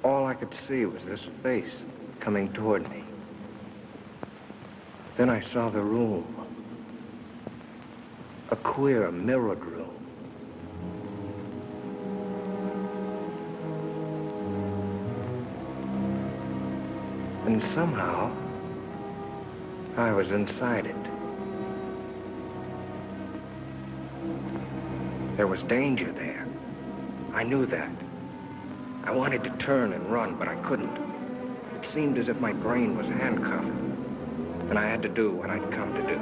All I could see was this face coming toward me. Then I saw the room. A queer, mirrored room. And somehow, I was inside it. There was danger there. I knew that. I wanted to turn and run, but I couldn't. It seemed as if my brain was handcuffed, and I had to do what I'd come to do.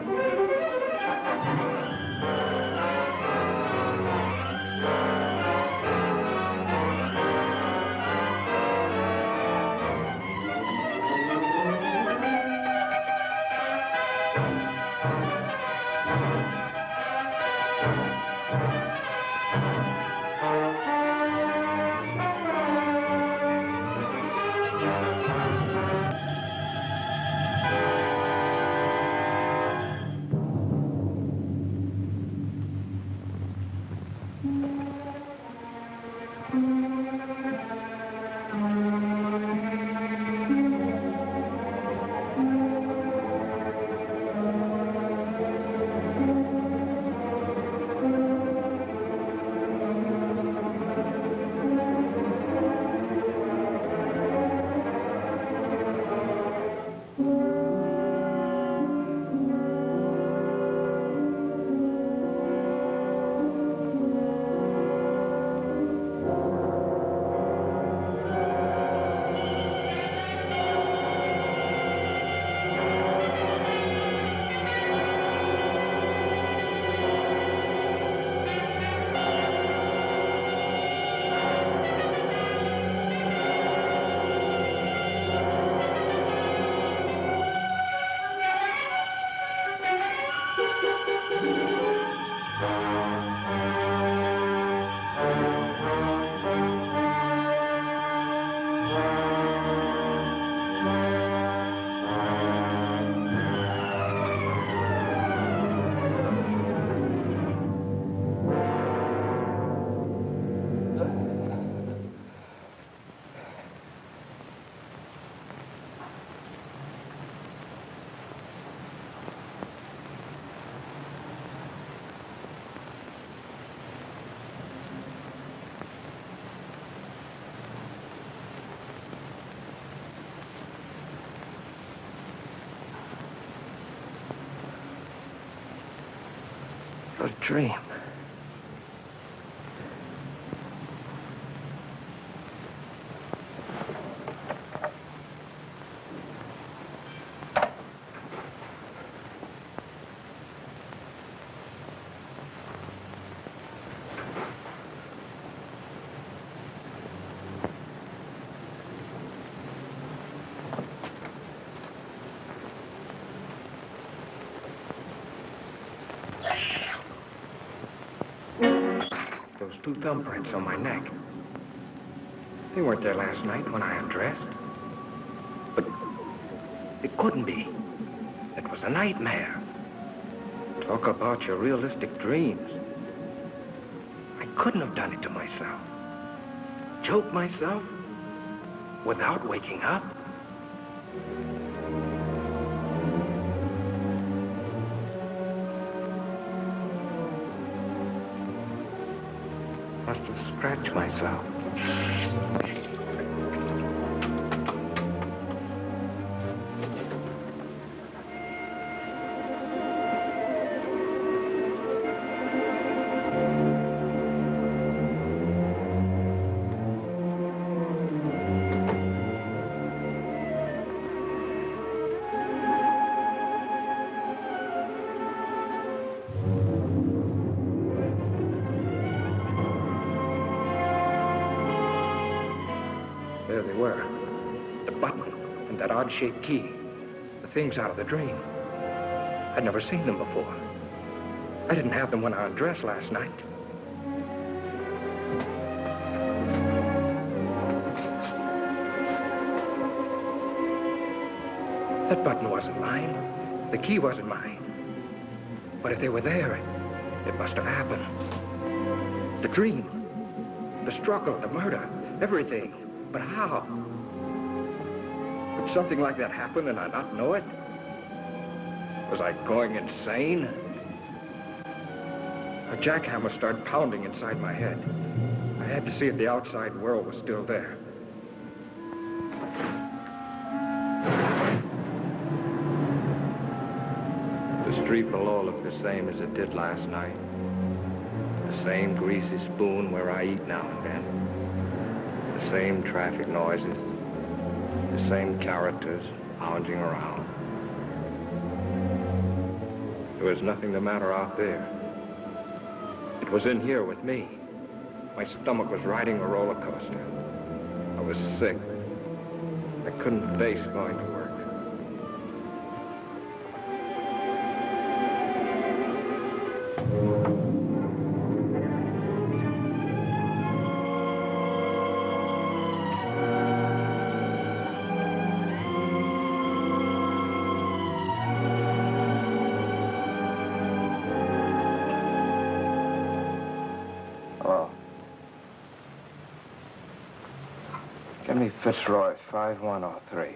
A dream. Those 2 thumbprints on my neck. They weren't there last night when I undressed. But it couldn't be. It was a nightmare. Talk about your realistic dreams. I couldn't have done it to myself. Choke myself without waking up. Must have scratched myself. There they were. The button and that odd-shaped key. The things out of the dream. I'd never seen them before. I didn't have them when I undressed last night. That button wasn't mine. The key wasn't mine. But if they were there, it must have happened. The dream, the struggle, the murder, everything. But how? Would something like that happen and I not know it? Was I going insane? A jackhammer started pounding inside my head. I had to see if the outside world was still there. The street below looked the same as it did last night. The same greasy spoon where I eat now and then. The same traffic noises. The same characters lounging around. There was nothing the matter out there. It was in here with me. My stomach was riding a roller coaster. I was sick. I couldn't face going to work. Give me Fitzroy, 5103.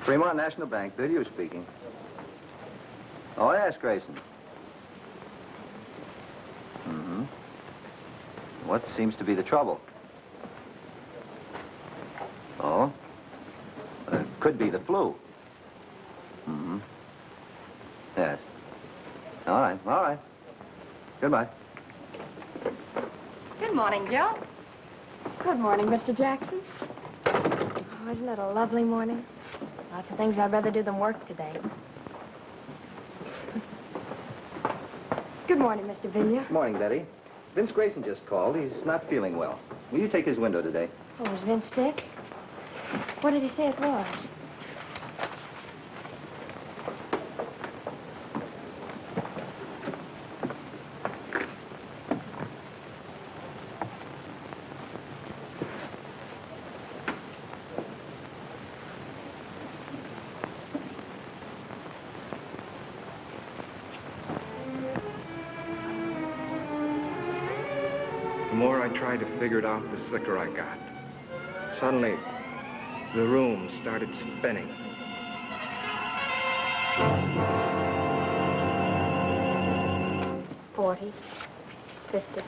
Fremont National Bank, Video speaking. Oh, yes, Grayson. Mm-hmm. What seems to be the trouble? Oh? Could be the flu. Mm-hmm. Yes. All right, all right. Goodbye. Good morning, Joe. Good morning, Mr. Jackson. Oh, isn't it a lovely morning? Lots of things I'd rather do than work today. Good morning, Mr. Villiers. Good morning, Betty. Vince Grayson just called. He's not feeling well. Will you take his window today? Oh, is Vince sick? What did he say it was? The more I tried to figure it out, the sicker I got. Suddenly, the room started spinning. $40, $50.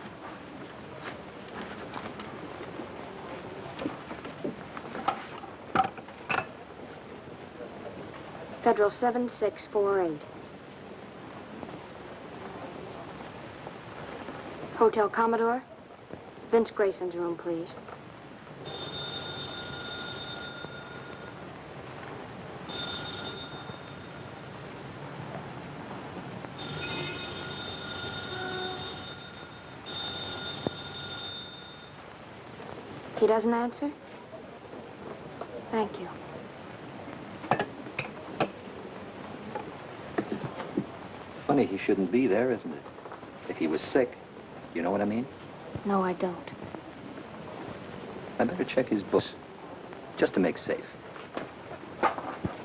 Federal 7648. Hotel Commodore. Vince Grayson's room, please. He doesn't answer? Thank you. Funny he shouldn't be there, isn't it? If he was sick, you know what I mean? No, I don't. I better check his books, just to make safe.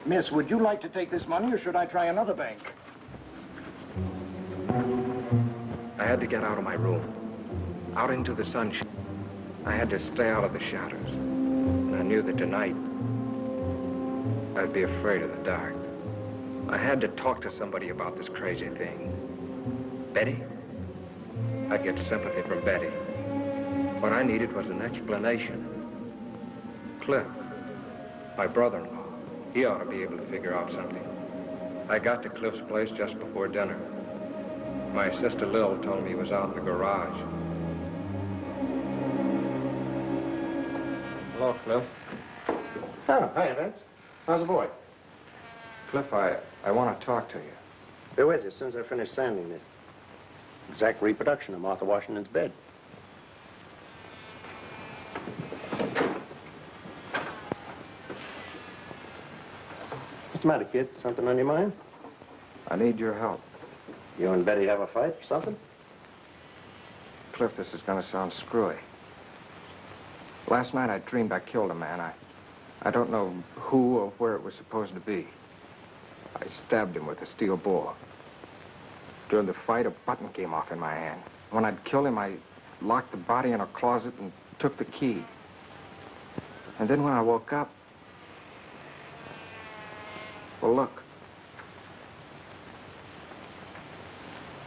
Miss, would you like to take this money, or should I try another bank? I had to get out of my room, out into the sunshine. I had to stay out of the shadows. And I knew that tonight, I'd be afraid of the dark. I had to talk to somebody about this crazy thing. Betty? I'd get sympathy from Betty. What I needed was an explanation. Cliff, my brother-in-law, he ought to be able to figure out something. I got to Cliff's place just before dinner. My sister Lil told me he was out in the garage. Hello, Cliff. Oh, hi, Vince. How's the boy? Cliff, I want to talk to you. Be with you as soon as I finish sanding this. Exact reproduction of Martha Washington's bed. What's the matter, kid? Something on your mind? I need your help. You and Betty have a fight or something? Cliff, this is going to sound screwy. Last night I dreamed I killed a man. I don't know who or where it was supposed to be. I stabbed him with a steel bore. During the fight, a button came off in my hand. When I'd killed him, I locked the body in a closet and took the key. And then when I woke up, well, look.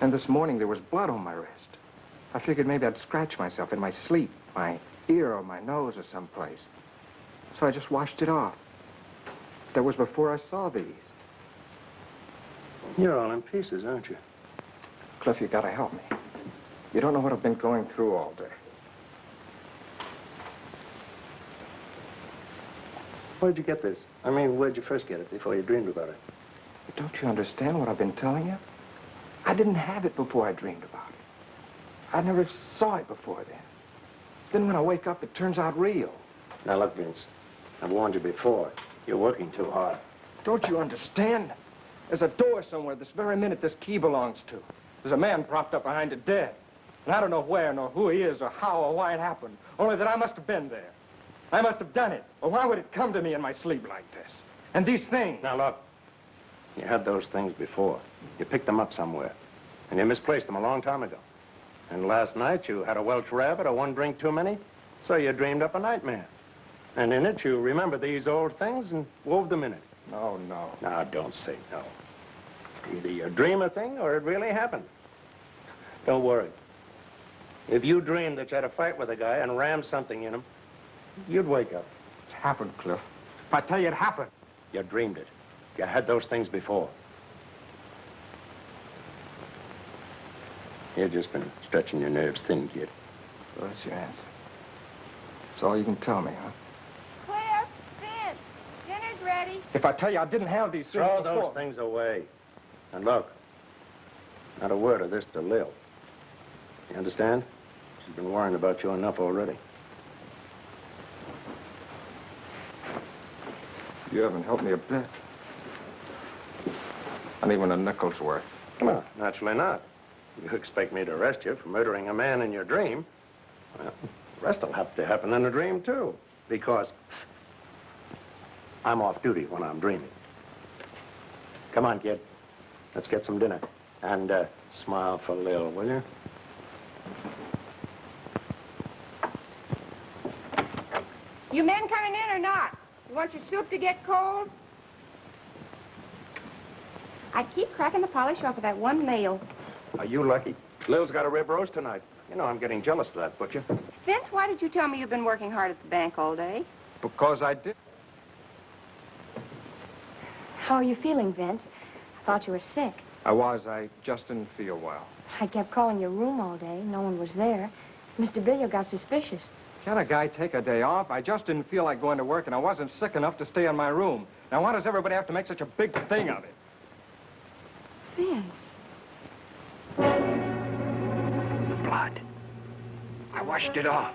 And this morning there was blood on my wrist. I figured maybe I'd scratch myself in my sleep, my ear or my nose or someplace. So I just washed it off. That was before I saw these. You're all in pieces, aren't you? Cliff, you gotta help me. You don't know what I've been going through all day. Where'd you get this? I mean, where'd you first get it before you dreamed about it? Don't you understand what I've been telling you? I didn't have it before I dreamed about it. I never saw it before then. Then when I wake up, it turns out real. Now, look, Vince, I've warned you before. You're working too hard. Don't you understand? There's a door somewhere this very minute this key belongs to. There's a man propped up behind it dead. And I don't know where, nor who he is, or how, or why it happened. Only that I must have been there. I must have done it. Or why would it come to me in my sleep like this? And these things... Now, look. You had those things before. You picked them up somewhere. And you misplaced them a long time ago. And last night you had a Welsh rabbit or one drink too many, so you dreamed up a nightmare. And in it you remember these old things and wove them in it. No, no. Now, don't say no. Either you dream a thing or it really happened. Don't worry. If you dreamed that you had a fight with a guy and rammed something in him, you'd wake up. It happened, Cliff. If I tell you it happened. You dreamed it. You had those things before. You've just been stretching your nerves thin, kid. So that's your answer. That's all you can tell me, huh? Cliff, Vince, dinner's ready. If I tell you I didn't have these things Throw before... those things away. And look, not a word of this to Lil. You understand? She's been worrying about you enough already. You haven't helped me a bit. Not even a nickel's worth. Come on, naturally not. You expect me to arrest you for murdering a man in your dream? Well, the rest will have to happen in a dream, too. Because I'm off duty when I'm dreaming. Come on, kid. Let's get some dinner. And smile for Lil, will you? You men coming in or not? You want your soup to get cold? I keep cracking the polish off of that one nail. Are you lucky? Lil's got a rib roast tonight. You know, I'm getting jealous of that butcher. Vince, why did you tell me you've been working hard at the bank all day? Because I did. How are you feeling, Vince? I thought you were sick. I was. I just didn't feel well. I kept calling your room all day. No one was there. Mr. Billiard got suspicious. Can a guy take a day off? I just didn't feel like going to work, and I wasn't sick enough to stay in my room. Now, why does everybody have to make such a big thing of it? Vince. Blood. I washed it off.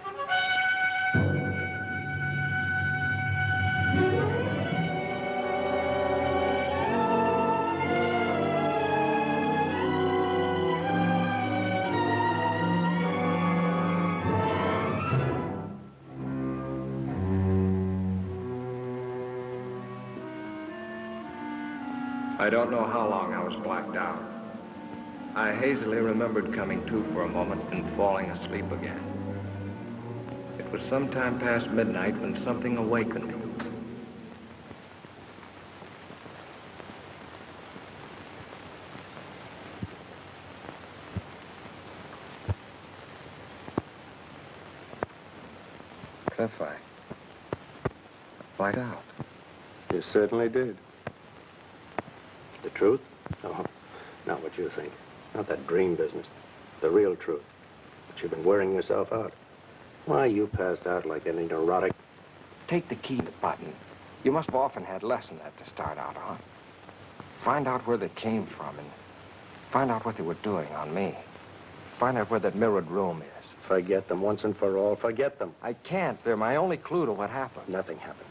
I don't know how long I was blacked out. I hazily remembered coming to for a moment and falling asleep again. It was sometime past midnight when something awakened me. Cliff, I blacked out. You certainly did. The truth? Oh, not what you think. Not that dream business. The real truth. But you've been wearing yourself out. Why, you passed out like any neurotic. Take the key to button. You must have often had less than that to start out on. Find out where they came from and find out what they were doing on me. Find out where that mirrored room is. Forget them once and for all. Forget them. I can't. They're my only clue to what happened. Nothing happened.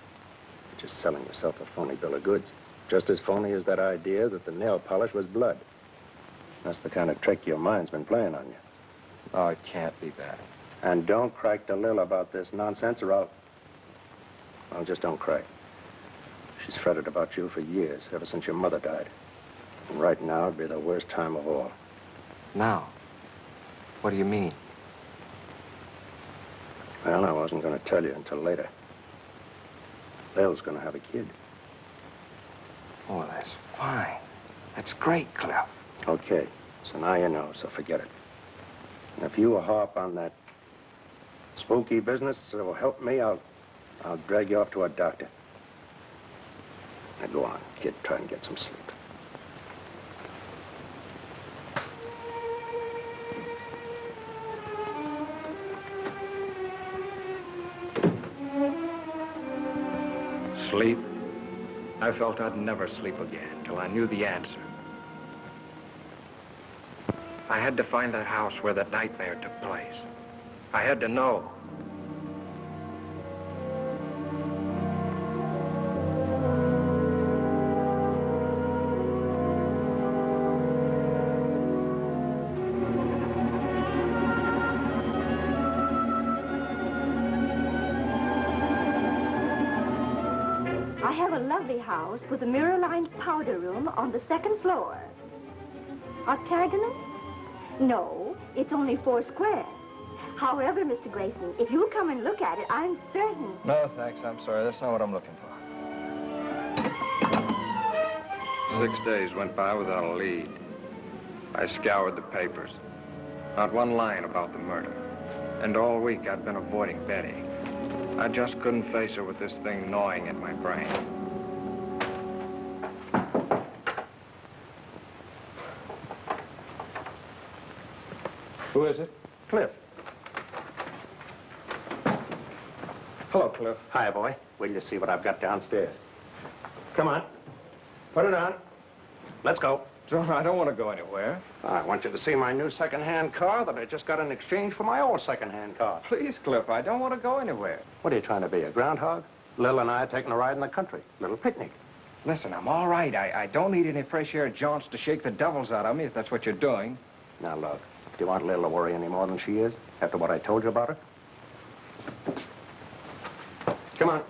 You're just selling yourself a phony bill of goods. Just as phony as that idea that the nail polish was blood. That's the kind of trick your mind's been playing on you. Oh, it can't be that. And don't crack to Lil about this nonsense or I'll... Well, just don't crack. She's fretted about you for years, ever since your mother died. And right now would be the worst time of all. Now? What do you mean? Well, I wasn't going to tell you until later. Lil's going to have a kid. Oh, that's fine. That's great, Cliff. Okay, so now you know, so forget it. And if you harp on that spooky business that will help me, I'll drag you off to a doctor. Now go on, kid, try and get some sleep. Sleep? I felt I'd never sleep again till I knew the answer. I had to find that house where that nightmare took place. I had to know. I have a lovely house with a mirror-lined powder room on the second floor. Octagonal? No, it's only 4 square. However, Mr. Grayson, if you'll come and look at it, I'm certain... No, thanks. I'm sorry. That's not what I'm looking for. 6 days went by without a lead. I scoured the papers. Not one line about the murder. And all week I'd been avoiding Betty. I just couldn't face her with this thing gnawing at my brain. Who is it? Cliff. Hello, Cliff. Hi, boy. Wait till you see what I've got downstairs. Come on. Put it on. Let's go. Doran, I don't want to go anywhere. I want you to see my new second-hand car that I just got in exchange for my old second-hand car. Please, Cliff, I don't want to go anywhere. What are you trying to be, a groundhog? Lil and I are taking a ride in the country. Little picnic. Listen, I'm all right. I don't need any fresh air jaunts to shake the devils out of me, if that's what you're doing. Now, look, do you want Lil to worry any more than she is, after what I told you about her? Come on.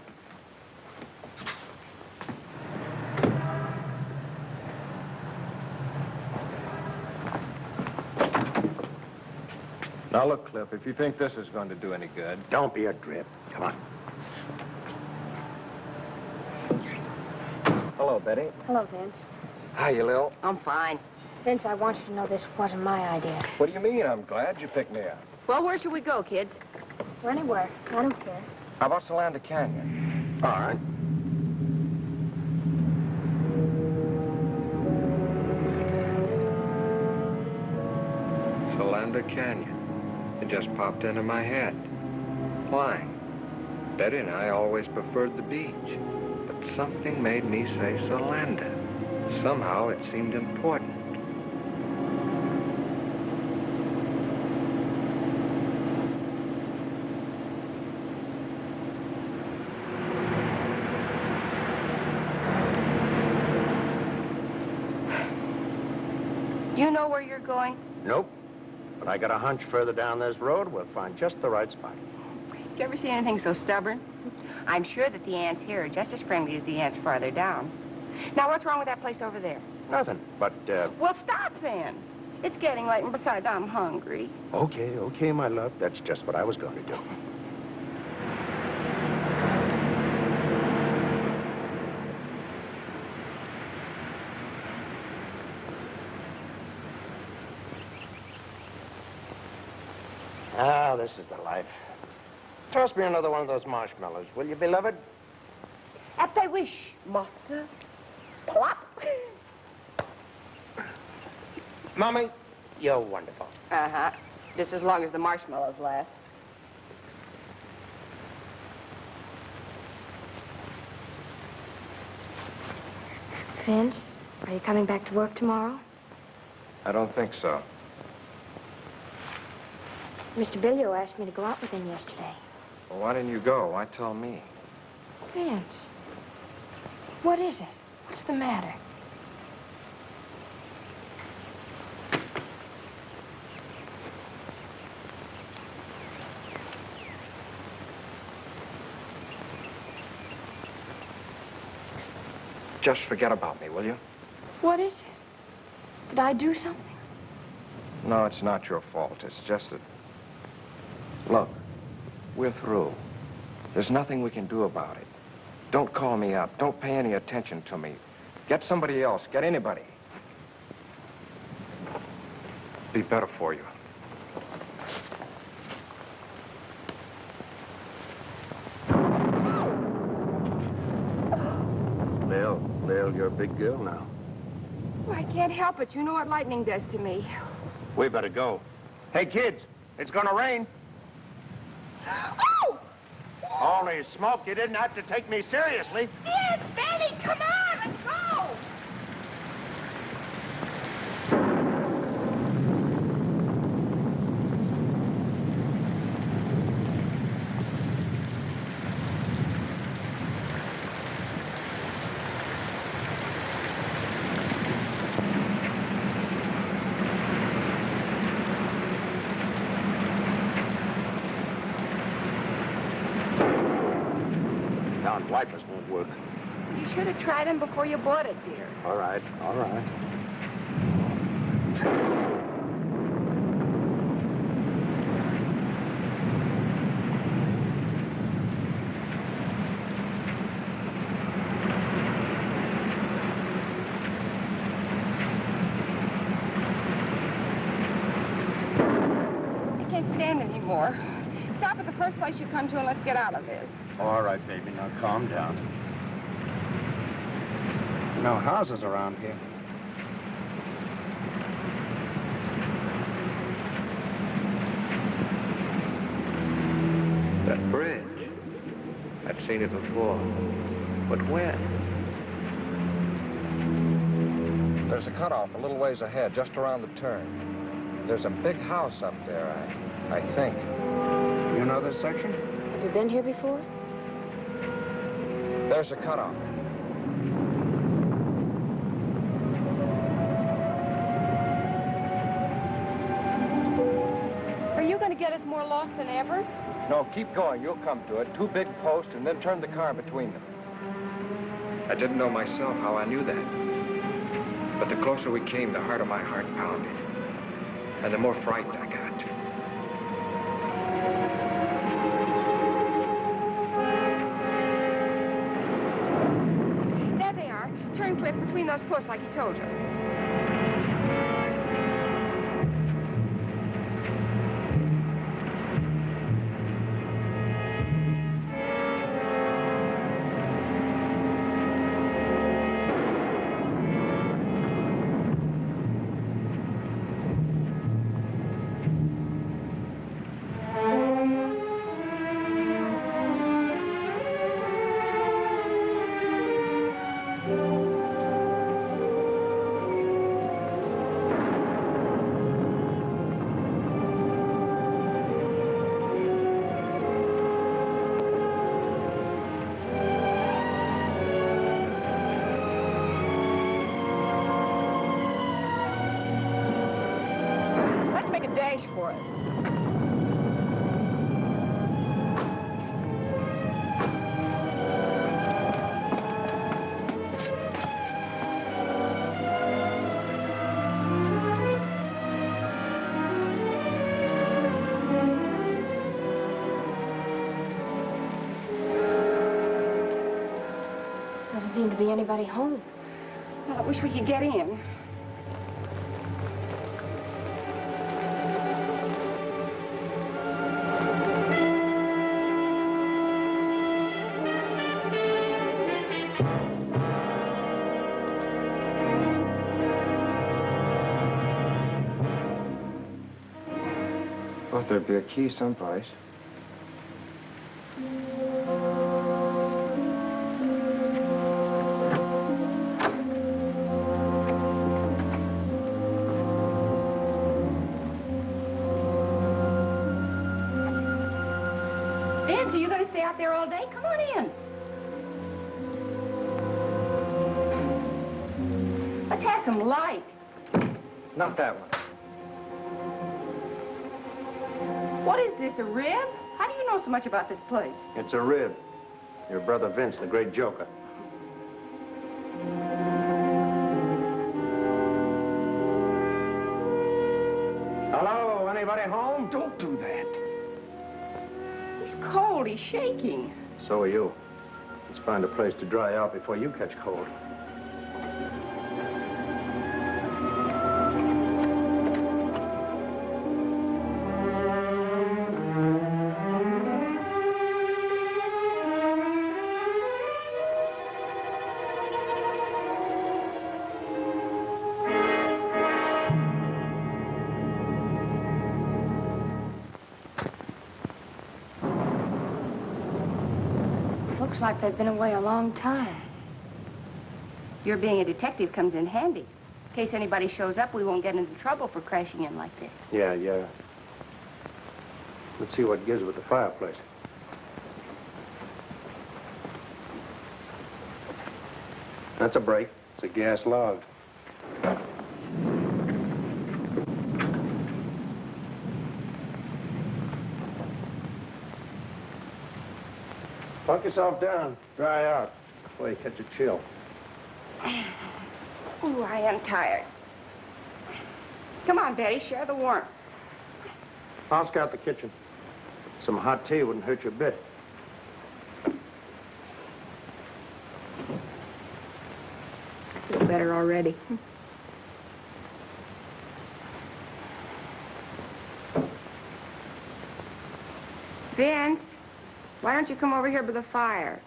Now, look, Cliff, if you think this is going to do any good... Don't be a drip. Come on. Hello, Betty. Hello, Vince. Hiya, Lil. I'm fine. Vince, I want you to know this wasn't my idea. What do you mean? I'm glad you picked me up. Well, where should we go, kids? Or anywhere. I don't care. How about Solanda Canyon? All right. Solanda Canyon. It just popped into my head. Why? Betty and I always preferred the beach. But something made me say Solanda. Somehow it seemed important. Do you know where you're going? Nope. But I got a hunch further down this road, we'll find just the right spot. Did you ever see anything so stubborn? I'm sure that the ants here are just as friendly as the ants farther down. Now, what's wrong with that place over there? Nothing, but, Well, stop then. It's getting late, and besides, I'm hungry. Okay, my love. That's just what I was going to do. Ah, this is the life. Toss me another one of those marshmallows, will you, beloved? At thy wish, master. Plop. Mommy, you're wonderful. Uh-huh. Just as long as the marshmallows last. Vince, are you coming back to work tomorrow? I don't think so. Mr. Billio asked me to go out with him yesterday. Well, why didn't you go? Why tell me? Vince, what is it? What's the matter? Just forget about me, will you? What is it? Did I do something? No, it's not your fault. It's just that... Look, we're through. There's nothing we can do about it. Don't call me up. Don't pay any attention to me. Get somebody else. Get anybody. Be better for you. Lil, you're a big girl now. Oh, I can't help it. You know what lightning does to me. We better go. Hey, kids, it's gonna rain. Oh! Holy smoke, you didn't have to take me seriously. Yes, Benny, come on, let's go! Wipers won't work. You should have tried them before you bought it, dear. All right, all right. I can't stand anymore. Stop at the first place you come to and let's get out of this. All right, baby, now calm down. No houses around here. That bridge. I'd seen it before. But when? There's a cutoff a little ways ahead, just around the turn. There's a big house up there, I think. You know this section? Have you been here before? There's a cutoff. Are you going to get us more lost than ever? No, keep going. You'll come to it. 2 big posts, and then turn the car between them. I didn't know myself how I knew that. But the closer we came, the harder my heart pounded. And the more frightened I got. There they are. Turn, Cliff, between those posts like he told you. For it. Doesn't seem to be anybody home. Well, I wish we could get in. Thought there'd be a key someplace. Vince, are you going to stay out there all day? Come on in. Let's have some light. Not that one. What is this, a rib? How do you know so much about this place? It's a rib. Your brother Vince, the great joker. anybody home? Don't do that. He's cold. He's shaking. So are you. Let's find a place to dry out before you catch cold. Looks like they've been away a long time. Your being a detective comes in handy. In case anybody shows up, we won't get into trouble for crashing in like this. Yeah. Let's see what gives with the fireplace. That's a break. It's a gas log. Plunk yourself down. Dry out before you catch a chill. Ooh, I am tired. Come on, Betty, share the warmth. I'll scout the kitchen. Some hot tea wouldn't hurt you a bit. I feel better already. Vince, why don't you come over here by the fire?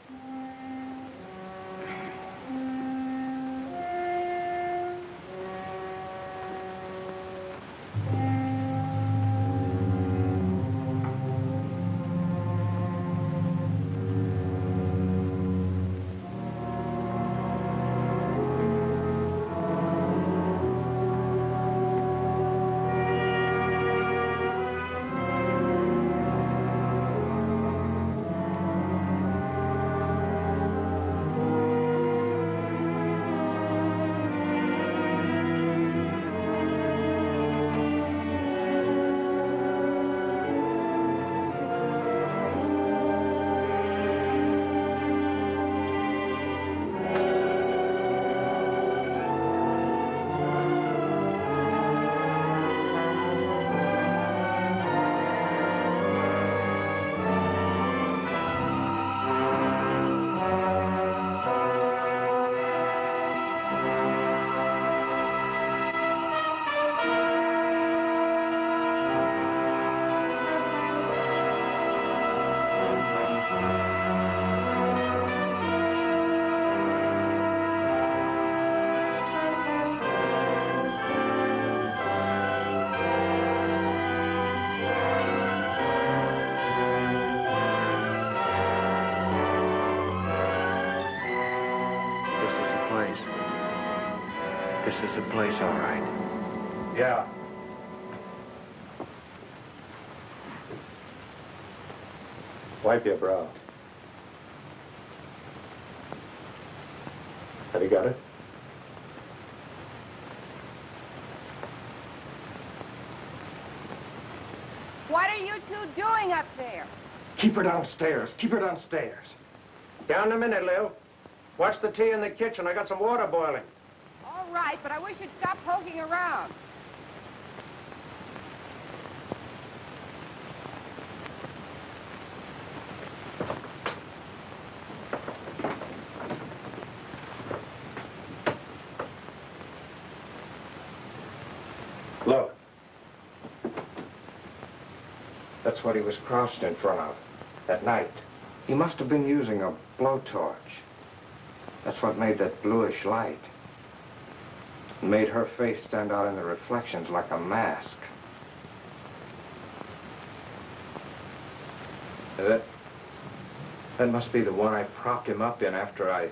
This is the place, all right. Yeah. Wipe your brow. Have you got it? What are you two doing up there? Keep her downstairs. Keep her downstairs. Down in a minute, Lil. Watch the tea in the kitchen. I got some water boiling. All right, but I wish you'd stop poking around. Look. That's what he was crouched in front of at night. He must have been using a blowtorch. That's what made that bluish light. It made her face stand out in the reflections like a mask. That must be the one I propped him up in after I...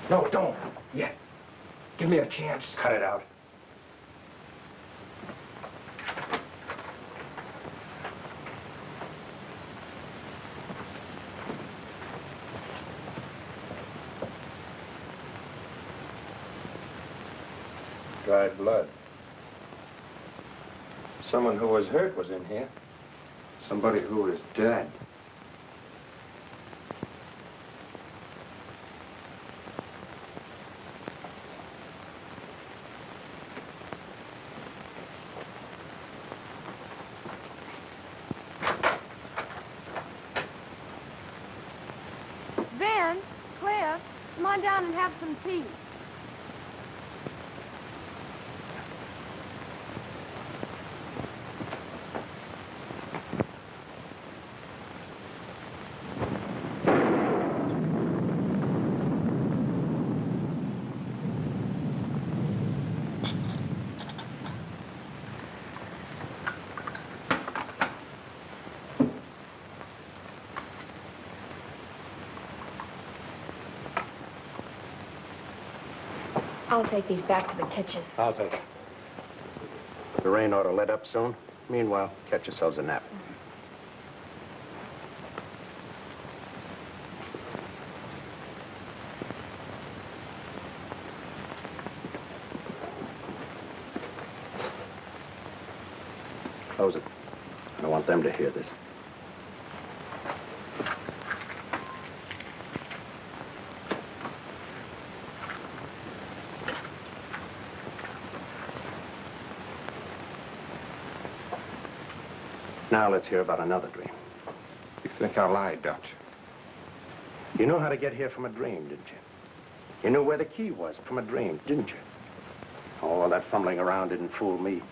No, don't. Yet. Give me a chance. Cut it out. Dried blood. Someone who was hurt was in here. Somebody who was dead. on down and have some tea. I'll take these back to the kitchen. I'll take it. The rain ought to let up soon. Meanwhile, catch yourselves a nap. Close it. I don't want them to hear this. Now let's hear about another dream. You think I lied, don't you? You know how to get here from a dream, didn't you? You knew where the key was from a dream, didn't you? Oh, that fumbling around didn't fool me.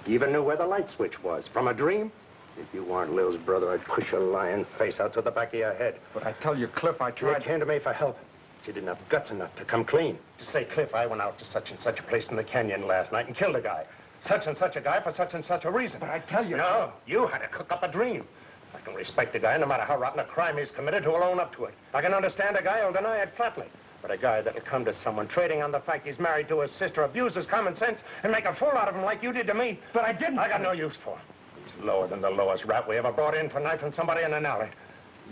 You even knew where the light switch was from a dream. If you weren't Lil's brother, I'd push your lying face out to the back of your head. But I tell you, Cliff, I tried... You came to me for help. But you didn't have guts enough to come clean. To say, Cliff, I went out to such and such a place in the canyon last night and killed a guy. Such and such a guy for such and such a reason. But I tell you... No, you had to cook up a dream. I can respect a guy, no matter how rotten a crime he's committed, who'll own up to it. I can understand a guy who'll deny it flatly. But a guy that'll come to someone trading on the fact he's married to his sister, abuse his common sense, and make a fool out of him like you did to me. But I didn't. I got no use for him. He's lower than the lowest rat we ever brought in for knifing somebody in an alley.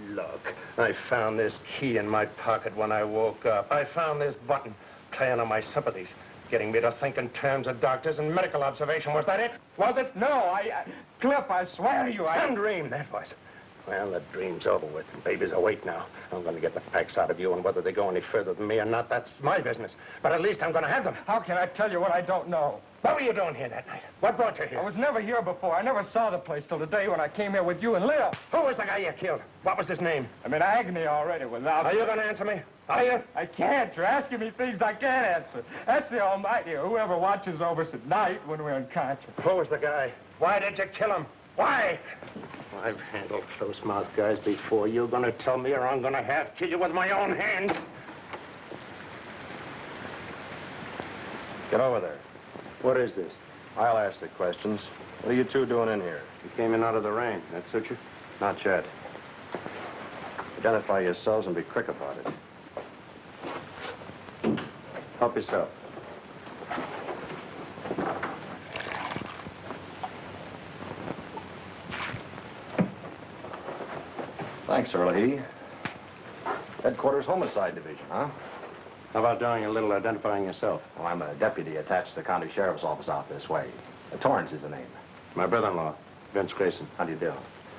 Look, I found this key in my pocket when I woke up. I found this button playing on my sympathies. Getting me to think in terms of doctors and medical observation. Was that it? Was it? No, Cliff, I swear to you, Some dream, that was. Well, the dream's over with. The baby's awake now. I'm going to get the facts out of you, and whether they go any further than me or not, that's my business. But at least I'm going to have them. How can I tell you what I don't know? What were you doing here that night? What brought you here? I was never here before. I never saw the place till the day when I came here with you and Lil. Who was the guy you killed? What was his name? I'm in agony already without... Are you going to answer me? Are you? I can't. You're asking me things I can't answer. That's the Almighty, or whoever watches over us at night when we're unconscious. Who was the guy? Why did you kill him? Why? I've handled close-mouthed guys before. You're going to tell me, or I'm going to have to kill you with my own hand. Get over there. What is this? I'll ask the questions. What are you two doing in here? You came in out of the rain. That suit you? Not yet. Identify yourselves and be quick about it. Help yourself. Thanks, Early. Headquarters Homicide Division, huh? How about doing a little identifying yourself? Well, I'm a deputy attached to the county sheriff's office out this way. Torrance is the name. My brother-in-law, Vince Grayson. How do you do?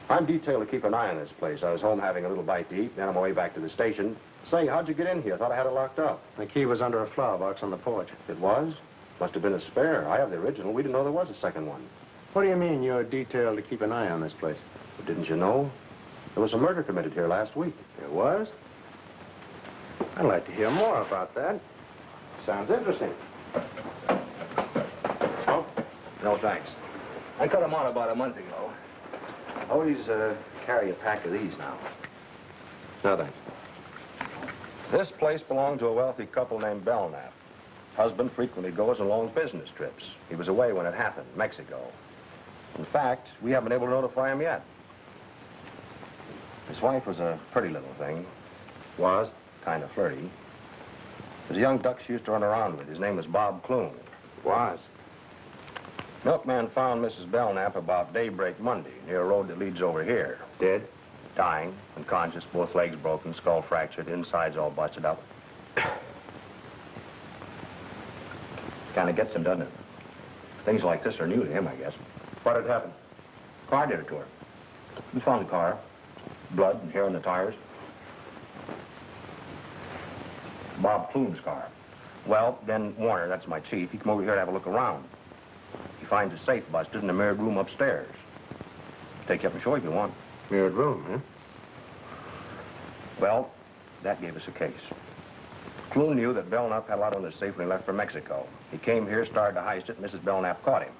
I'm detailed to keep an eye on this place. I was home having a little bite to eat, then on my way back to the station. Say, how'd you get in here? Thought I had it locked up. The key was under a flower box on the porch. It was? Must have been a spare. I have the original. We didn't know there was a second one. What do you mean you're detailed to keep an eye on this place? Well, didn't you know? There was a murder committed here last week. There was? I'd like to hear more about that. Sounds interesting. Oh? No, thanks. I cut them on about a month ago. Always carry a pack of these now. No, thanks. This place belonged to a wealthy couple named Belknap. Husband frequently goes on long business trips. He was away when it happened, Mexico. In fact, we haven't been able to notify him yet. His wife was a pretty little thing. Was kind of flirty. There's a young duck she used to run around with. His name was Bob Clune. Was? Milkman found Mrs. Belknap about daybreak Monday, near a road that leads over here. Dead? Dying, unconscious, both legs broken, skull fractured, insides all busted up. Kind of gets him, doesn't it? Things like this are new to him, I guess. What had happened? Car did it to her. We found the car. Blood and hair on the tires. Bob Clune's car. Well, then Warner, that's my chief, he come over here to have a look around. He finds a safe busted in a mirrored room upstairs. Take you up and show you if you want. Mirrored room, huh? Well, that gave us a case. Clune knew that Belknap had a lot on his safe when he left for Mexico. He came here, started to heist it, and Mrs. Belknap caught him.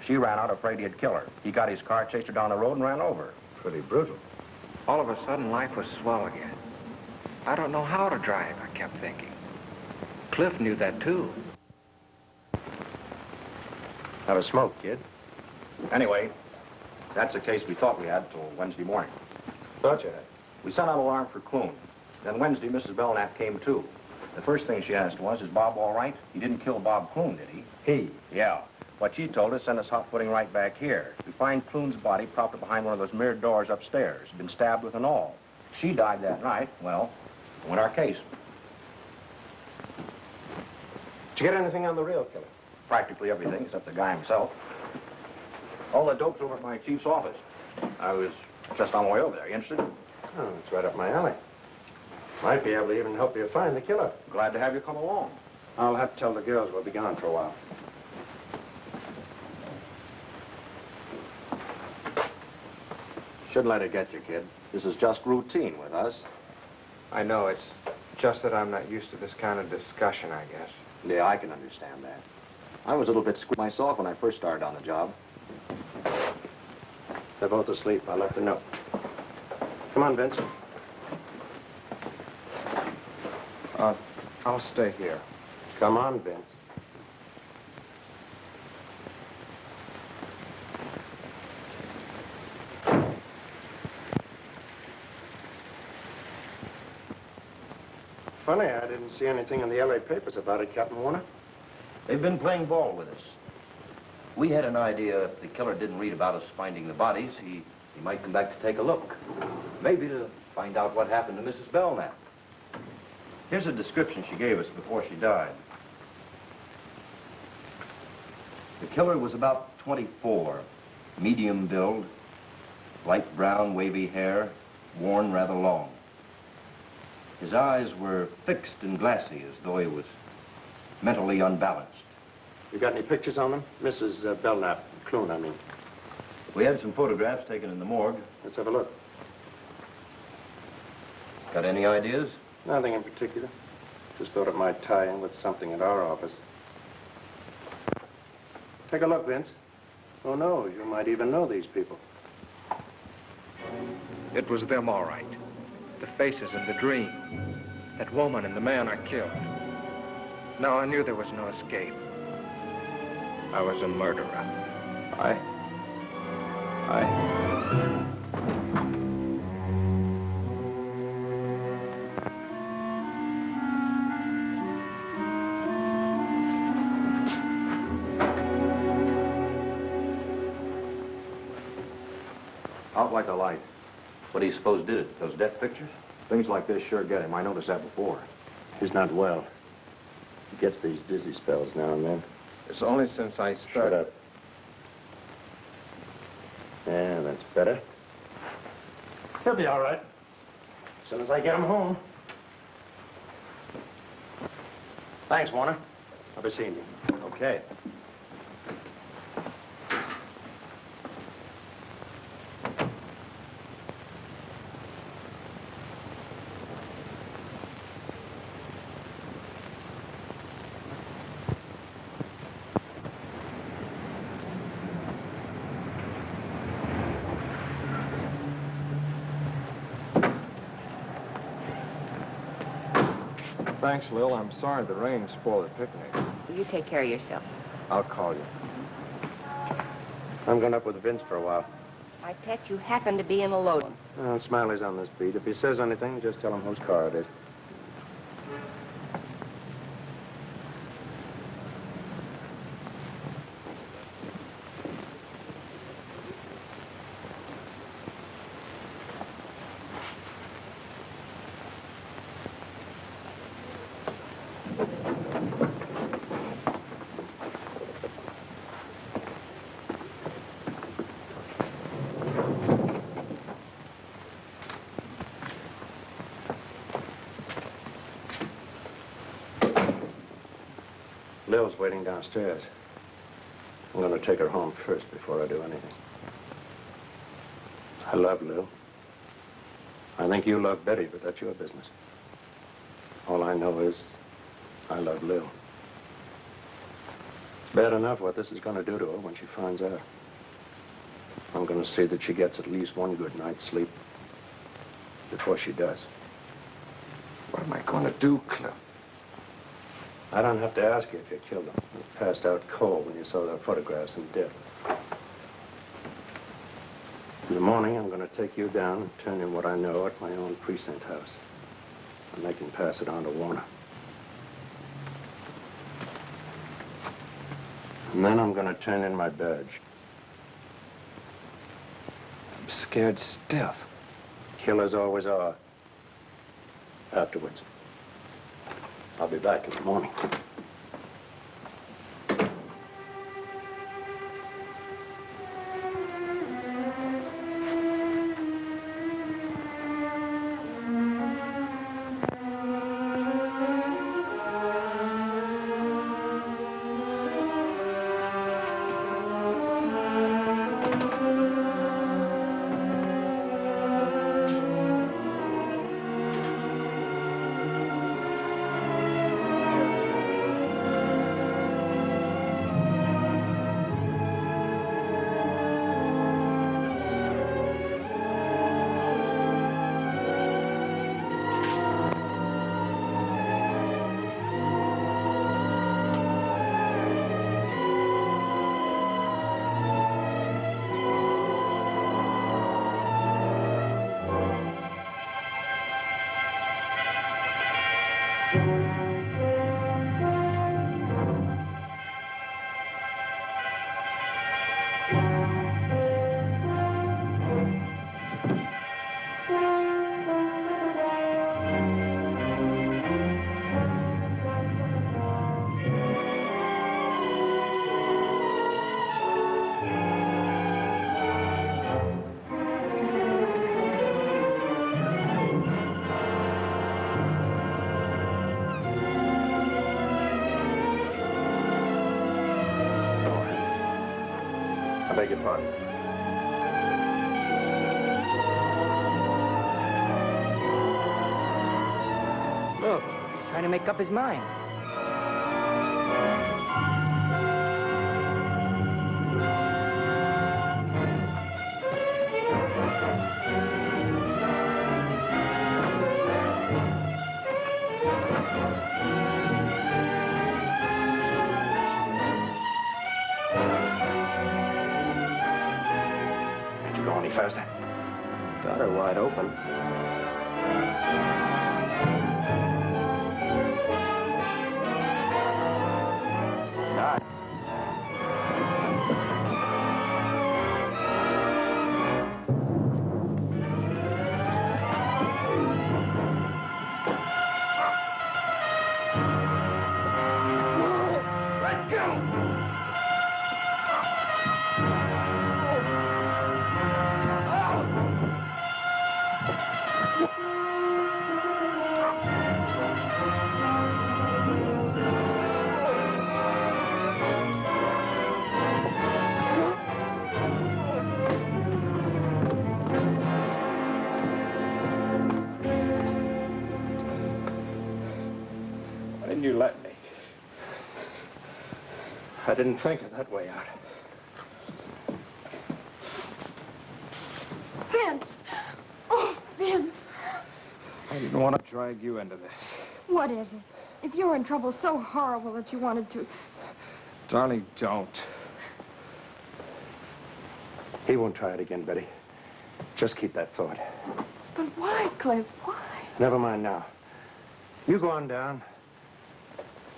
She ran out afraid he'd kill her. He got his car, chased her down the road, and ran over her. Pretty brutal. All of a sudden, life was swell again. I don't know how to drive, I kept thinking. Cliff knew that, too. Have a smoke, kid. Anyway, that's the case we thought we had till Wednesday morning. Thought you had. We sent out an alarm for Clune. Then Wednesday, Mrs. Belknap came, too. The first thing she asked was, is Bob all right? He didn't kill Bob Clune, did he? He? Yeah. What she told us sent us hot-footing right back here. We find Clune's body propped up behind one of those mirrored doors upstairs. Been stabbed with an awl. She died that night. Well, win our case. Did you get anything on the real killer? Practically everything, except the guy himself. All the dope's over at my chief's office. I was just on my way over there. You interested? Oh, it's right up my alley. Might be able to even help you find the killer. Glad to have you come along. I'll have to tell the girls we'll be gone for a while. Shouldn't let it get you, kid. This is just routine with us. I know, it's just that I'm not used to this kind of discussion, I guess. Yeah, I can understand that. I was a little bit squeezed myself when I first started on the job. They're both asleep. I left a note. Come on, Vince. I'll stay here. Come on, Vince. Funny, I didn't see anything in the LA papers about it, Captain Warner. They've been playing ball with us. We had an idea if the killer didn't read about us finding the bodies, he might come back to take a look. Maybe to find out what happened to Mrs. Belknap. Here's a description she gave us before she died. The killer was about 24, medium build, light brown, wavy hair, worn rather long. His eyes were fixed and glassy, as though he was mentally unbalanced. You got any pictures on them? Mrs. Belknap, Clune, I mean. We had some photographs taken in the morgue. Let's have a look. Got any ideas? Nothing in particular. Just thought it might tie in with something at our office. Take a look, Vince. Oh, no, you might even know these people. It was them, all right. The faces in the dream. That woman and the man I killed. Now I knew there was no escape. I was a murderer. Aye. Out like a light. What do you suppose did it? Those death pictures? Things like this sure get him. I noticed that before. He's not well. He gets these dizzy spells now and then. It's only since I started... Shut up. Yeah, that's better. He'll be all right. As soon as I get him home. Thanks, Warner. I'll be seeing you. Okay. Thanks, Lil. I'm sorry the rain spoiled the picnic. You take care of yourself. I'll call you. I'm going up with Vince for a while. My pet, you happen to be in a load. Smiley's on this beat. If he says anything, just tell him whose car it is. Lil's waiting downstairs. I'm going to take her home first before I do anything. I love Lil. I think you love Betty, but that's your business. All I know is I love Lil. It's bad enough what this is going to do to her when she finds out. I'm going to see that she gets at least one good night's sleep before she does. What am I going to do, Cliff? I don't have to ask you if you killed him. You passed out cold when you saw their photographs and did. In the morning, I'm going to take you down and turn in what I know at my own precinct house. And they can pass it on to Warner. And then I'm going to turn in my badge. I'm scared stiff. Killers always are. Afterwards. I'll be back in the morning. I beg your pardon. Look, he's trying to make up his mind. Faster. Got her wide open. Not. Let go! Why didn't you let me? I didn't think of that way out. Vince! Oh, Vince! I didn't want to drag you into this. What is it? If you're in trouble so horrible that you wanted to... Darling, don't. He won't try it again, Betty. Just keep that thought. But why, Cliff? Why? Never mind now. You go on down.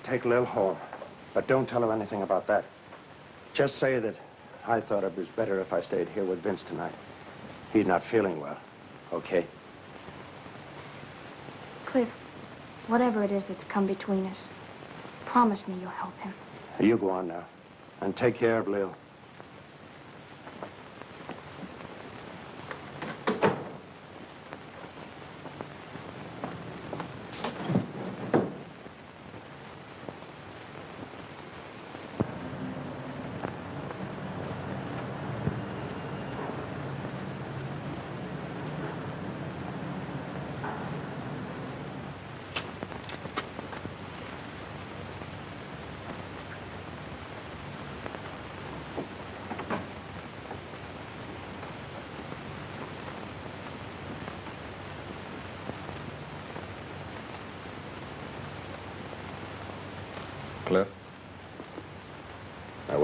Take Lil home. But don't tell her anything about that. Just say that I thought it was better if I stayed here with Vince tonight. He's not feeling well, okay? Cliff, whatever it is that's come between us, promise me you'll help him. You go on now. And take care of Lil.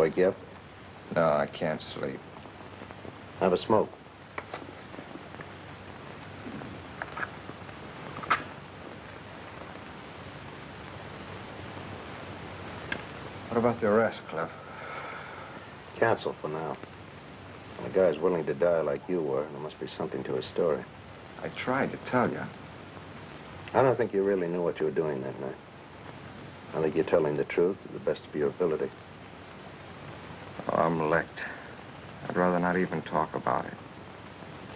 wake you up? No, I can't sleep. Have a smoke. What about the arrest, Cliff? Cancel for now. When a guy's willing to die like you were, there must be something to his story. I tried to tell you. I don't think you really knew what you were doing that night. I think you're telling the truth to the best of your ability. Oh, I'm licked. I'd rather not even talk about it.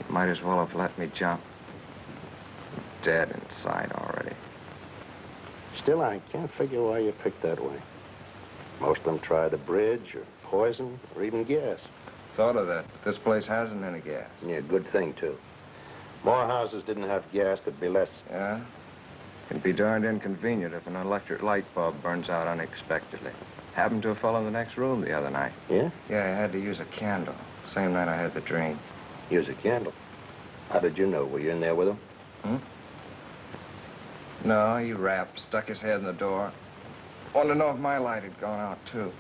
You might as well have let me jump. I'm dead inside already. Still, I can't figure why you picked that way. Most of them try the bridge, or poison, or even gas. Thought of that, but this place hasn't any gas. Yeah, good thing, too. More houses didn't have gas, there'd be less. Yeah? Can be darned inconvenient if an electric light bulb burns out unexpectedly. Happened to a fellow in the next room the other night. Yeah? Yeah, I had to use a candle. Same night I had the dream. Use a candle. How did you know? Were you in there with him? Hmm? No, he rapped, stuck his head in the door. Wanted to know if my light had gone out, too.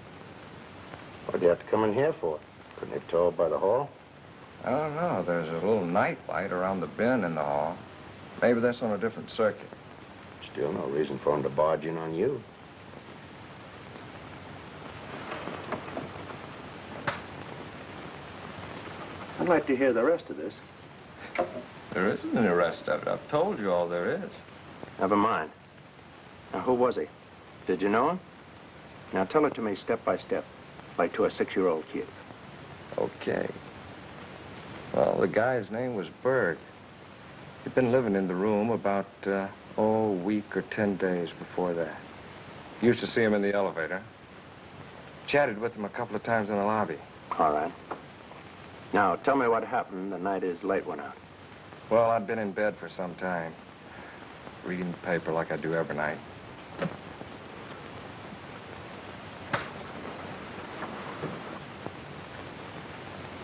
What'd you have to come in here for? Couldn't you tell by the hall? I don't know. There's a little night light around the bin in the hall. Maybe that's on a different circuit. Still no reason for him to barge in on you. I'd like to hear the rest of this. There isn't any rest of it. I've told you all there is. Never mind. Now, who was he? Did you know him? Now, tell it to me step by step, like to a 6-year-old kid. Okay. Well, the guy's name was Berg. He'd been living in the room about, a week or 10 days before that. Used to see him in the elevator. Chatted with him a couple of times in the lobby. All right. Now, tell me what happened the night his light went out. Well, I'd been in bed for some time, reading the paper like I do every night.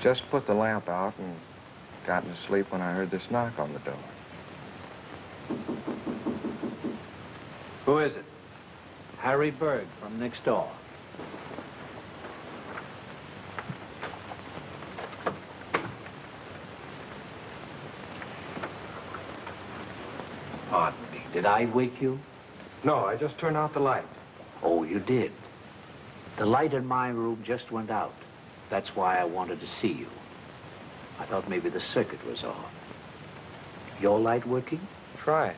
Just put the lamp out and got to sleep when I heard this knock on the door. Who is it? Harry Berg from next door. Pardon me, did I wake you? No, I just turned out the light. Oh, you did. The light in my room just went out. That's why I wanted to see you. I thought maybe the circuit was off. Your light working? Try it.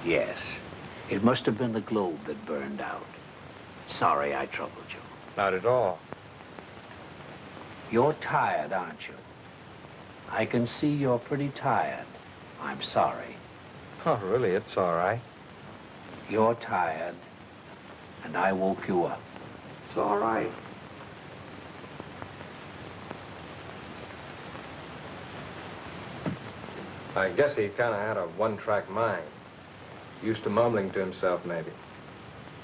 Yes. It must have been the globe that burned out. Sorry I troubled you. Not at all. You're tired, aren't you? I can see you're pretty tired. I'm sorry. Oh, really, it's all right. You're tired, and I woke you up. It's all right. I guess he kind of had a one-track mind. Used to mumbling to himself, maybe.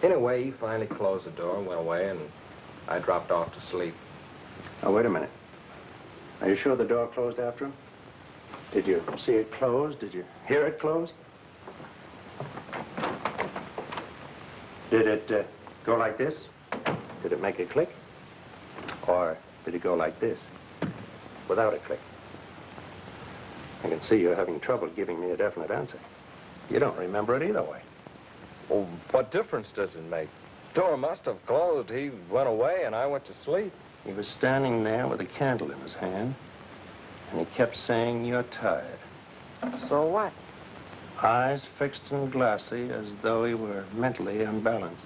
Anyway, he finally closed the door and went away, and I dropped off to sleep. Oh, wait a minute. Are you sure the door closed after him? Did you see it close? Did you hear it close? Did it go like this? Did it make a click? Or did it go like this, without a click? I can see you're having trouble giving me a definite answer. You don't remember it either way. Well, what difference does it make? Door must have closed. He went away, and I went to sleep. He was standing there with a candle in his hand, and he kept saying, "You're tired." So what? Eyes fixed and glassy, as though he were mentally unbalanced.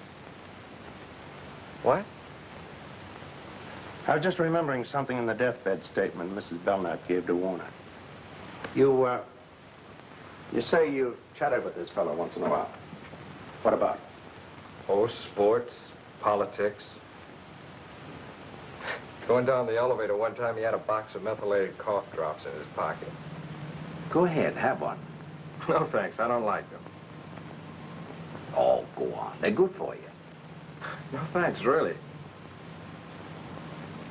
What? I was just remembering something in the deathbed statement Mrs. Belknap gave to Warner. You say you chatted with this fellow once in a while. What about? Oh, sports, politics. Going down the elevator one time, he had a box of methylated cough drops in his pocket. Go ahead, have one. No, thanks. I don't like them. Oh, go on. They're good for you. No, thanks, really.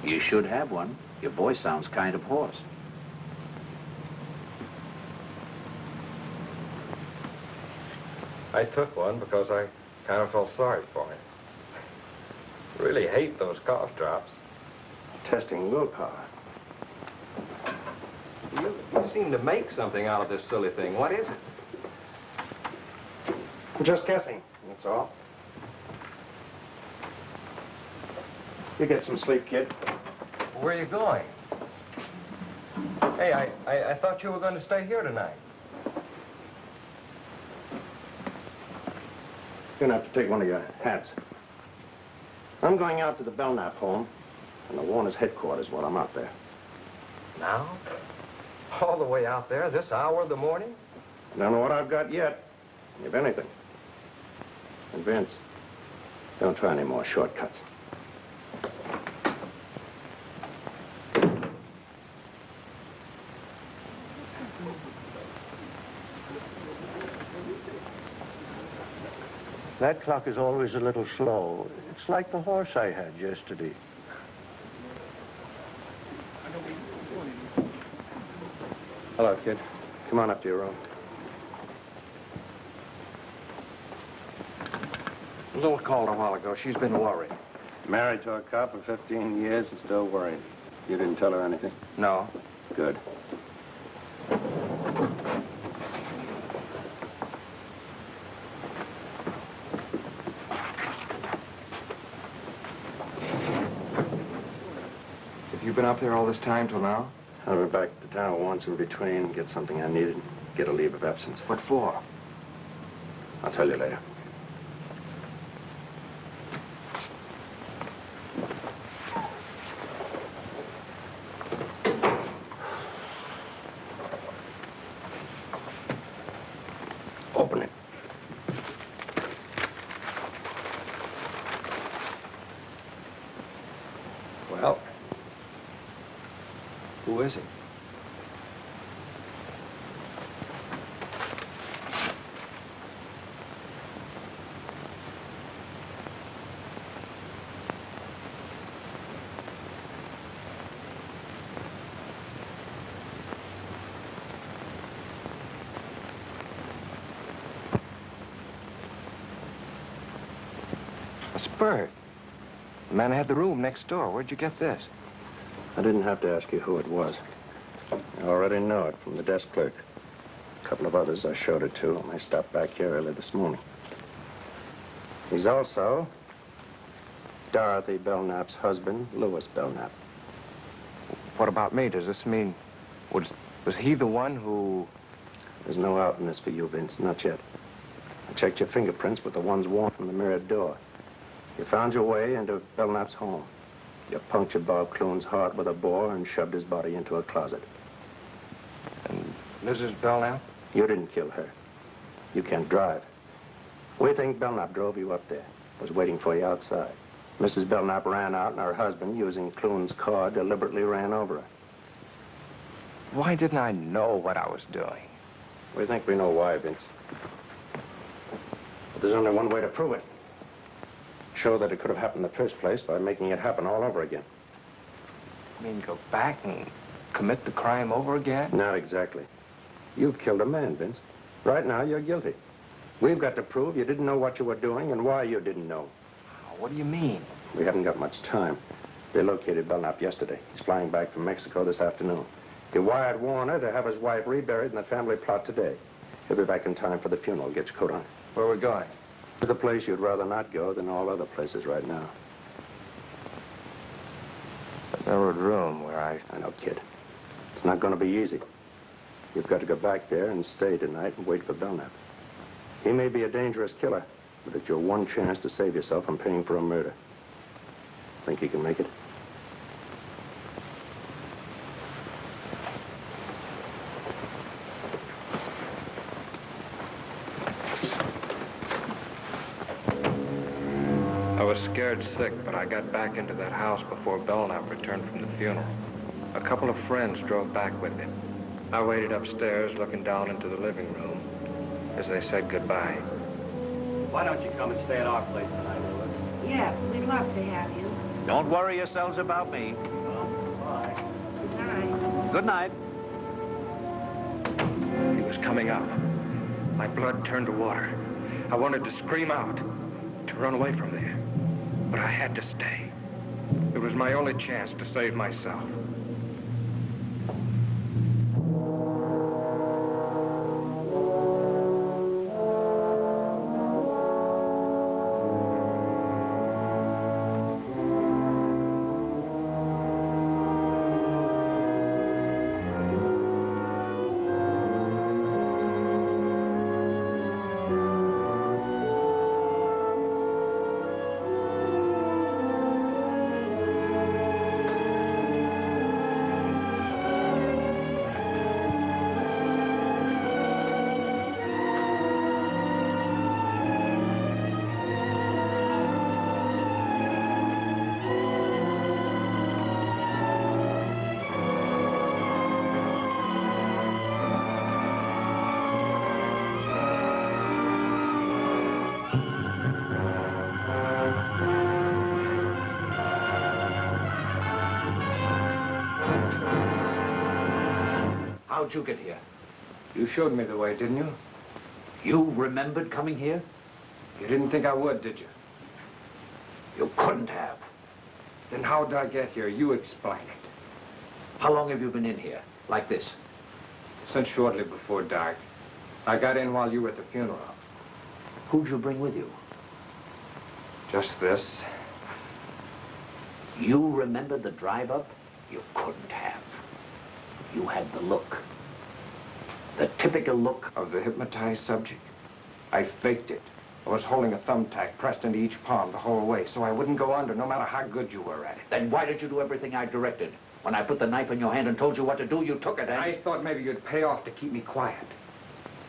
You should have one. Your voice sounds kind of hoarse. I took one because I kind of felt sorry for him. Really hate those cough drops. Testing willpower. You seem to make something out of this silly thing. What is it? I'm just guessing, that's all. You get some sleep, kid. Where are you going? Hey, I thought you were going to stay here tonight. You're gonna have to take one of your hats. I'm going out to the Belknap home, and the Warner's headquarters while I'm out there. Now? All the way out there, this hour of the morning? Don't know what I've got yet, if anything. And Vince, don't try any more shortcuts. That clock is always a little slow. It's like the horse I had yesterday. Hello, kid. Come on up to your room. Lil called a while ago. She's been worried. Married to a cop for 15 years and still worried. You didn't tell her anything? No. Good. You've been up there all this time till now? I went back to town once in between, get something I needed, get a leave of absence. What for? I'll tell you later. Open it. Well, who is he? It's Bert. The man who had the room next door. Where'd you get this? I didn't have to ask you who it was. I already know it from the desk clerk. A couple of others I showed it to when I stopped back here early this morning. He's also Dorothy Belknap's husband, Louis Belknap. What about me? Does this mean... Was he the one who... There's no out in this for you, Vince. Not yet. I checked your fingerprints with the ones worn from the mirrored door. You found your way into Belknap's home. You punctured Bob Clune's heart with a bore and shoved his body into a closet. And Mrs. Belknap? You didn't kill her. You can't drive. We think Belknap drove you up there. Was waiting for you outside. Mrs. Belknap ran out, and her husband, using Clune's car, deliberately ran over her. Why didn't I know what I was doing? We think we know why, Vince. But there's only one way to prove it. Show that it could have happened in the first place by making it happen all over again. You mean go back and commit the crime over again? Not exactly. You've killed a man, Vince. Right now, you're guilty. We've got to prove you didn't know what you were doing and why you didn't know. What do you mean? We haven't got much time. They located Belknap yesterday. He's flying back from Mexico this afternoon. He wired Warner to have his wife reburied in the family plot today. He'll be back in time for the funeral. Get your coat on. Where are we going? It's the place you'd rather not go than all other places right now. The mirrored room where I know, kid. It's not going to be easy. You've got to go back there and stay tonight and wait for Belknap. He may be a dangerous killer, but it's your one chance to save yourself from paying for a murder. Think you can make it? I was scared sick, but I got back into that house before Belknap returned from the funeral. A couple of friends drove back with him. I waited upstairs, looking down into the living room as they said goodbye. Why don't you come and stay at our place tonight, Louis? Yeah, we'd love to have you. Don't worry yourselves about me. Well, bye. Good night. Good night. He was coming up. My blood turned to water. I wanted to scream out, to run away from there. But I had to stay. It was my only chance to save myself. How'd you get here? You showed me the way, didn't you? You remembered coming here? You didn't think I would, did you? You couldn't have. Then how did I get here? You explain it. How long have you been in here? Like this? Since shortly before dark. I got in while you were at the funeral. Who'd you bring with you? Just this. You remember the drive up? You couldn't have. You had the look. The typical look of the hypnotized subject. I faked it. I was holding a thumbtack pressed into each palm the whole way, so I wouldn't go under, no matter how good you were at it. Then why did you do everything I directed? When I put the knife in your hand and told you what to do, you took it, and... I thought maybe you'd pay off to keep me quiet.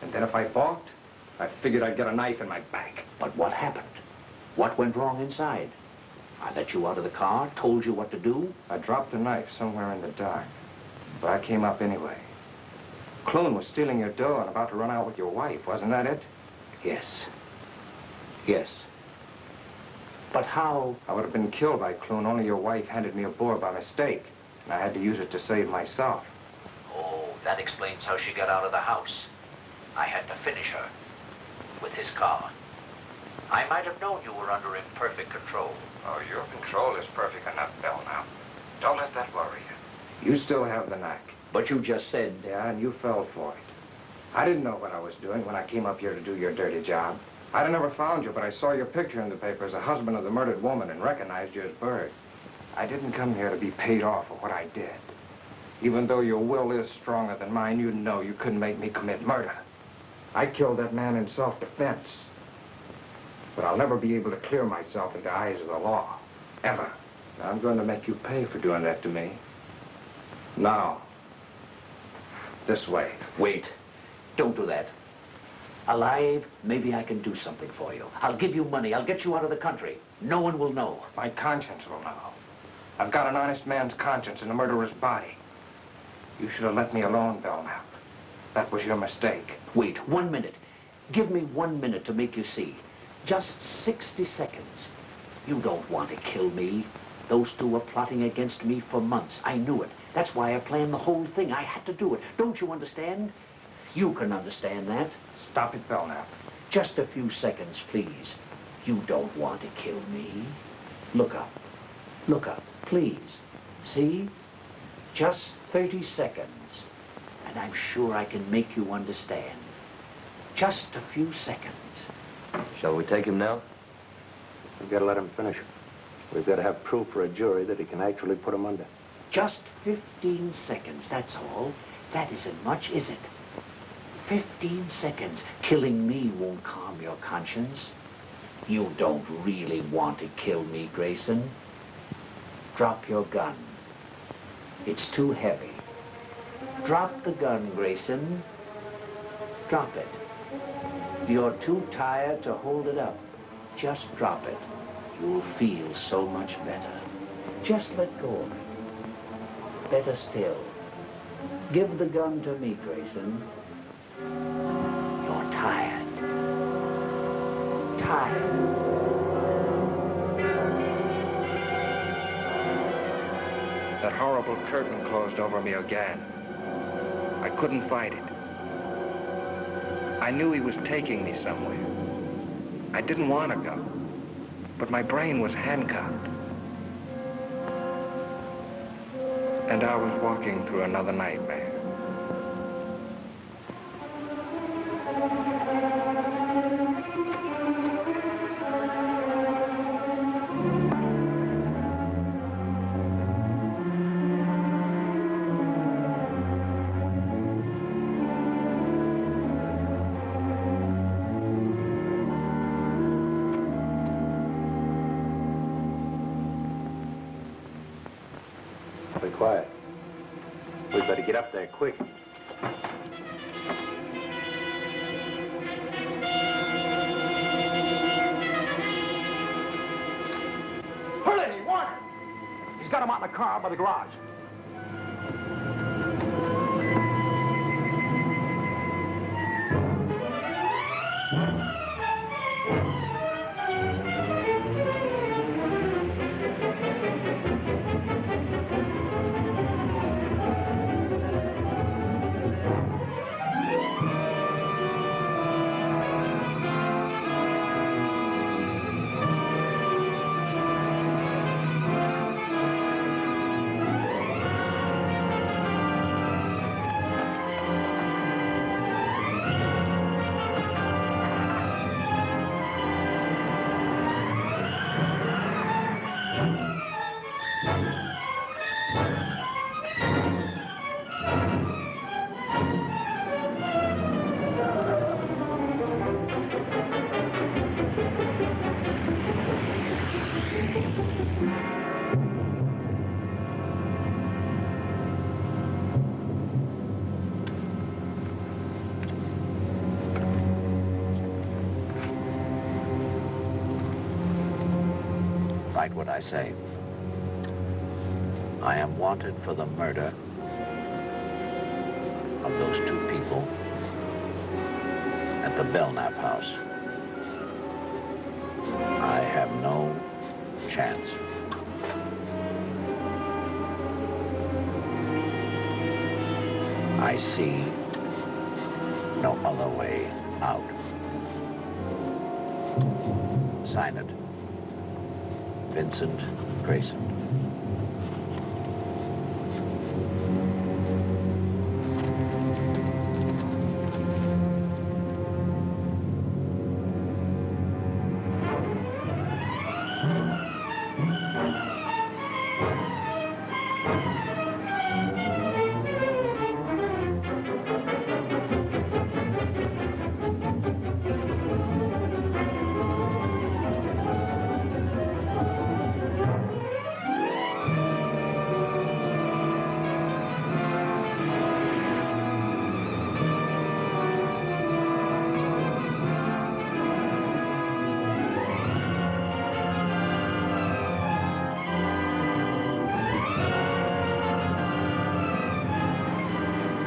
And then if I balked, I figured I'd get a knife in my back. But what happened? What went wrong inside? I let you out of the car, told you what to do. I dropped the knife somewhere in the dark, but I came up anyway. Clune was stealing your dough and about to run out with your wife, wasn't that it? Yes. Yes. But how? I would have been killed by Clune, only your wife handed me a bore by mistake, and I had to use it to save myself. Oh, that explains how she got out of the house. I had to finish her with his car. I might have known you were under imperfect control. Oh, your control is perfect enough, Bell, now. Don't let that worry you. You still have the knack. But you just said... Yeah, and you fell for it. I didn't know what I was doing when I came up here to do your dirty job. I'd have never found you, but I saw your picture in the paper as a husband of the murdered woman and recognized you as Bird. I didn't come here to be paid off for what I did. Even though your will is stronger than mine, you know you couldn't make me commit murder. I killed that man in self-defense. But I'll never be able to clear myself in the eyes of the law. Ever. Now, I'm going to make you pay for doing that to me. Now. This way. Wait. Don't do that. Alive, maybe I can do something for you. I'll give you money. I'll get you out of the country. No one will know. My conscience will know. I've got an honest man's conscience in a murderer's body. You should have let me alone, Belknap. That was your mistake. Wait, 1 minute. Give me 1 minute to make you see. Just 60 seconds. You don't want to kill me. Those two were plotting against me for months. I knew it. That's why I planned the whole thing. I had to do it. Don't you understand? You can understand that. Stop it, Belknap. Just a few seconds, please. You don't want to kill me. Look up. Look up, please. See? Just 30 seconds. And I'm sure I can make you understand. Just a few seconds. Shall we take him now? We've got to let him finish. We've got to have proof for a jury that he can actually put him under. Just 15 seconds, that's all. That isn't much, is it? 15 seconds. Killing me won't calm your conscience. You don't really want to kill me, Grayson. Drop your gun. It's too heavy. Drop the gun, Grayson. Drop it. You're too tired to hold it up. Just drop it. You'll feel so much better. Just let go of it. Better still. Give the gun to me, Grayson. You're tired. Tired. That horrible curtain closed over me again. I couldn't fight it. I knew he was taking me somewhere. I didn't want to go, but my brain was handcuffed. And I was walking through another nightmare. Be quiet. We'd better get up there quick. Hurley, Warner! He's got him out in the car by the garage. Write what I say. I am wanted for the murder of those two people at the Belknap house. I have no chance. I see no other way out. Sign it. Vincent Grayson.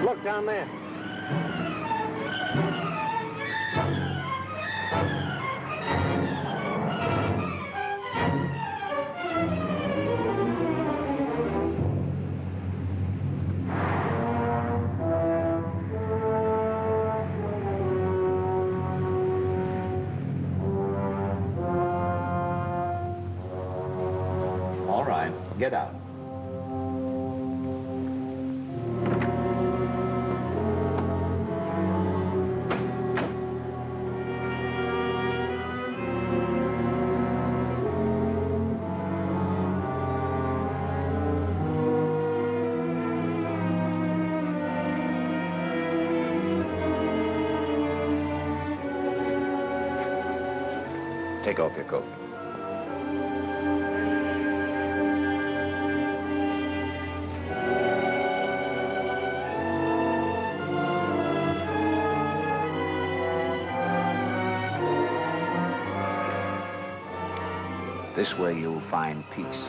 Look down there. All right, get out. Take off your coat. This way you'll find peace.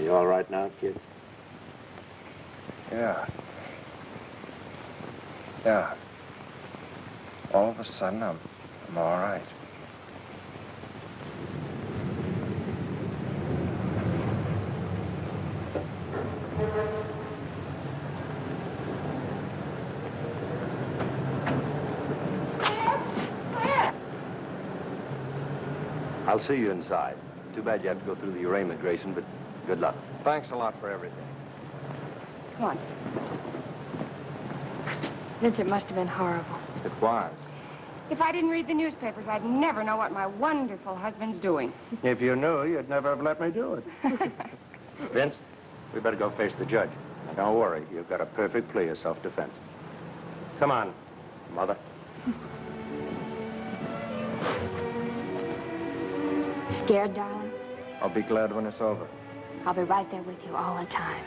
you all right now, kid? Yeah. Yeah. All of a sudden, I'm all right. I'll see you inside. Too bad you have to go through the arraignment, Grayson, but good luck. Thanks a lot for everything. Come on. Vince, it must have been horrible. It was. If I didn't read the newspapers, I'd never know what my wonderful husband's doing. If you knew, you'd never have let me do it. Vince, we better go face the judge. Now, don't worry, you've got a perfect plea of self-defense. Come on, Mother. Scared, darling? I'll be glad when it's over. I'll be right there with you all the time.